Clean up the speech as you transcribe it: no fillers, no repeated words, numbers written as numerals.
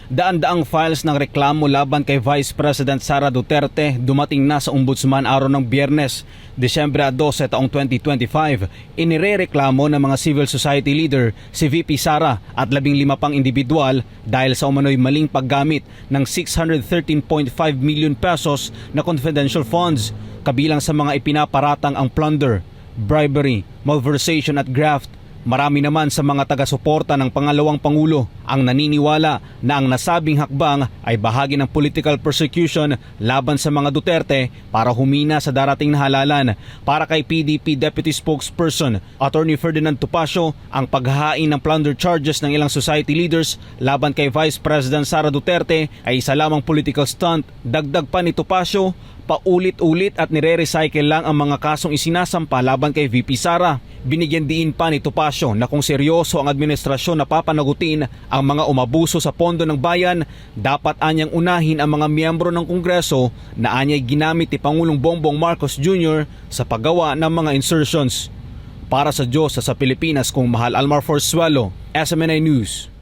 Daan-daang files ng reklamo laban kay Vice President Sara Duterte dumating na sa Ombudsman araw ng Biyernes, Desyembre 12 taong 2025. Inirereklamo ng mga civil society leader si VP Sara at 15 pang individual dahil sa umano'y maling paggamit ng 613.5 million pesos na confidential funds, kabilang sa mga ipinaparatang ang plunder, bribery, malversation at graft. Marami naman sa mga taga-suporta ng pangalawang Pangulo ang naniniwala na ang nasabing hakbang ay bahagi ng political persecution laban sa mga Duterte para humina sa darating na halalan. Para kay PDP Deputy Spokesperson Attorney Ferdinand Topacio, ang paghahain ng plunder charges ng ilang society leaders laban kay Vice President Sara Duterte ay isa lamang political stunt. Dagdag pa ni Topacio, paulit-ulit at nire-recycle lang ang mga kasong isinasampa laban kay VP Sara. Binigyan diin pa ni Topacio na kung seryoso ang administrasyon na papanagutin ang mga umabuso sa pondo ng bayan, dapat anyang unahin ang mga miyembro ng Kongreso na anya'y ginamit ni Pangulong Bongbong Marcos Jr. sa paggawa ng mga insertions. Para sa Diyos sa Pilipinas, kung Mahal Almar Forzuelo, SMNI News.